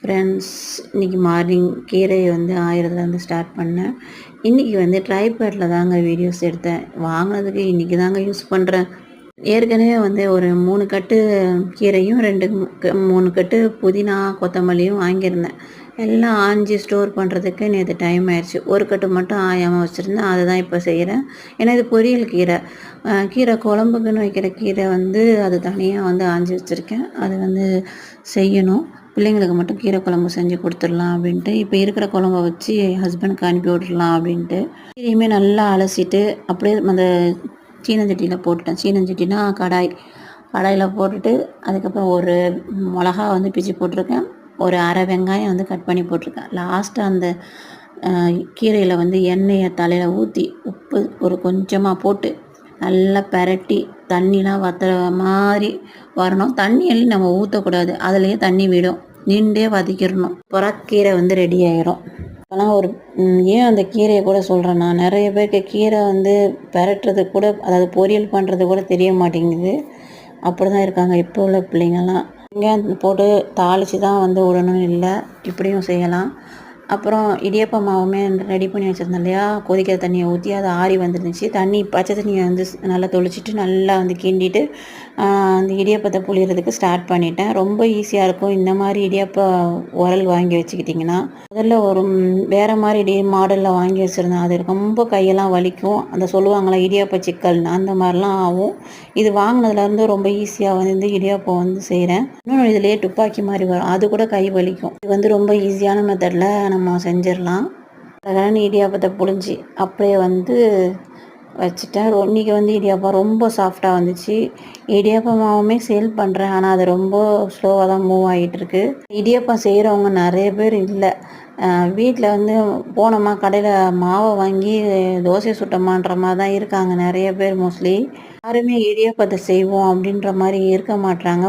Friends, இன்றைக்கி morning கீரையை வந்து ஆயிரத்துலேருந்து ஸ்டார்ட் பண்ணேன். இன்றைக்கி வந்து ட்ரைபேடில் தாங்க வீடியோஸ் எடுத்தேன். வாங்கினதுக்கு இன்றைக்கி தாங்க யூஸ் பண்ணுறேன். ஏற்கனவே வந்து ஒரு 3 கட்டு கீரையும் 3 கட்டு புதினா கொத்தமல்லியும் வாங்கியிருந்தேன். எல்லாம் ஆஞ்சி ஸ்டோர் பண்ணுறதுக்கு நேற்று டைம் ஆயிடுச்சு. ஒரு கட்டு மட்டும் ஆயாமல் வச்சுருந்தேன். அதை தான் இப்போ செய்கிறேன். ஏன்னா இது பொரியல் கீரை. கீரை குழம்புக்குன்னு வைக்கிற கீரை வந்து அது தனியாக வந்து ஆஞ்சி வச்சுருக்கேன். அது வந்து செய்யணும். பிள்ளைங்களுக்கு மட்டும் கீரை குழம்பு செஞ்சு கொடுத்துடலாம் அப்படின்ட்டு இப்போ இருக்கிற குழம்ப வச்சு ஹஸ்பண்டுக்கு அனுப்பி விட்றலாம் அப்படின்ட்டு கீரையுமே நல்லா அலசிட்டு அப்படியே அந்த சீனச்சட்டியில் போட்டுட்டேன். சீனச்சட்டினா கடாயில் போட்டுட்டு அதுக்கப்புறம் ஒரு மிளகா வந்து பிச்சு போட்டிருக்கேன். ஒரு அரை வெங்காயம் வந்து கட் பண்ணி போட்டிருக்கேன். லாஸ்ட்டாக அந்த கீரையில் வந்து எண்ணெயை தலையில் ஊற்றி உப்பு ஒரு கொஞ்சமாக போட்டு நல்லா பெரட்டி தண்ணிலாம் வத்துற மாதிரி வரணும். தண்ணி எல்லாம் நம்ம ஊற்றக்கூடாது, அதுலேயே தண்ணி விடும். நின்றே வதக்கிடணும். புறக்கீரை வந்து ரெடி ஆயிரும். இப்போலாம் ஏன் அந்த கீரையை கூட சொல்கிறேன்னா, நிறைய பேருக்கு கீரை வந்து பெரட்டுறது கூட, அதாவது பொரியல் பண்ணுறது கூட தெரிய மாட்டேங்குது. அப்படி தான் இருக்காங்க இப்போ உள்ள பிள்ளைங்கள்லாம். வெங்காயம் போட்டு தாளித்து தான் வந்து விடணும்னு இல்லை, இப்படியும் செய்யலாம். அப்புறம் இடியாப்ப மாவுமே ரெடி பண்ணி வச்சுருந்தேன் இல்லையா, கொதிக்கிற தண்ணியை ஊற்றி அது ஆறி வந்துருந்துச்சு. பச்சை தண்ணியை வந்து நல்லா தொளிச்சிட்டு நல்லா வந்து கிண்டிட்டு அந்த இடியாப்பத்தை புளியறதுக்கு ஸ்டார்ட் பண்ணிட்டேன். ரொம்ப ஈஸியாக இருக்கும். இந்த மாதிரி இடியாப்ப உரல் வாங்கி வச்சுக்கிட்டிங்கன்னா, முதல்ல ஒரு வேறு மாதிரி மாடலில் வாங்கி வச்சுருந்தேன். அது ரொம்ப கையெல்லாம் வலிக்கும். அந்த சொல்லுவாங்களா இடியாப்ப சிக்கல்னு, அந்த மாதிரிலாம் ஆகும். இது வாங்கினதுலேருந்து ரொம்ப ஈஸியாக வந்து இடியாப்பம் வந்து செய்கிறேன். இன்னொன்று இதுலேயே துப்பாக்கி மாதிரி வரும், அது கூட கை வலிக்கும். இது வந்து ரொம்ப ஈஸியான மெத்தடில் நம்ம செஞ்சிடலாம். அதனால் இடியாப்பத்தை புழிஞ்சி அப்படியே வந்து வச்சுட்டேன். இன்றைக்கி வந்து இடியாப்பம் ரொம்ப சாஃப்டாக வந்துச்சு. இடியாப்பம் மாவுமே சேல் பண்ணுறேன், ஆனால் அது ரொம்ப ஸ்லோவாக தான் மூவ் ஆகிட்டுருக்கு. இடியாப்பம் செய்கிறவங்க நிறைய பேர் இல்லை. வீட்டில் வந்து போனோமா கடையில் மாவை வாங்கி தோசை சுட்டோமான்ற மாதிரி தான் இருக்காங்க நிறைய பேர். மோஸ்ட்லி யாருமே இடியாப்பத்தை செய்வோம் அப்படின்ற மாதிரி இருக்க மாட்டாங்க.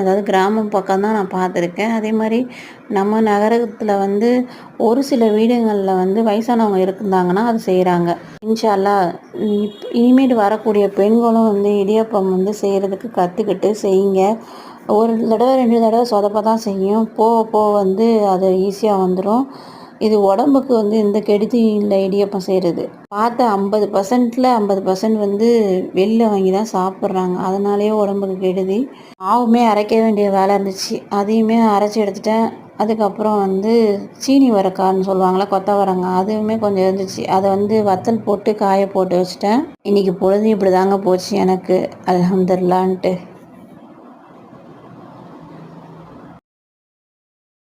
அதாவது கிராமம் பக்கம் தான் நான் பார்த்துருக்கேன். அதே மாதிரி நம்ம நகரத்தில் வந்து ஒரு சில வீடுகளில் வந்து வயசானவங்க இருந்தாங்கன்னா அது செய்கிறாங்க. இன்ஷா அல்லாஹ் இனிமேட்டு வரக்கூடிய பெண்களும் வந்து இடியாப்பம் வந்து செய்கிறதுக்கு கற்றுக்கிட்டு செய்யுங்க. ஒரு தடவை 2 தடவை சொதப்ப தான் செய்யும். போக போக வந்து அது ஈஸியாக வந்துடும். இது உடம்புக்கு வந்து எந்த கெடுதியும் இல்லை. இடியாப்பம் செய்கிறது பார்த்து 50%ல் 50% வந்து வெளில வாங்கி தான் சாப்பிட்றாங்க. அதனாலேயே உடம்புக்கு கெடுதி. மாவுமே அரைக்க வேண்டிய வேலை இருந்துச்சு, அதையுமே அரைச்சி எடுத்துட்டேன். அதுக்கப்புறம் வந்து சீனி வரக்கான்னு சொல்லுவாங்களா, கொத்தவரங்காய், அதுவுமே கொஞ்சம் இருந்துச்சு. அதை வந்து வத்தல் போட்டு காய போட்டு வச்சுட்டேன். இன்றைக்கி பொழுது இப்படி தாங்க போச்சு எனக்கு, அல்ஹம்துலில்லாஹ்ன்ட்டு.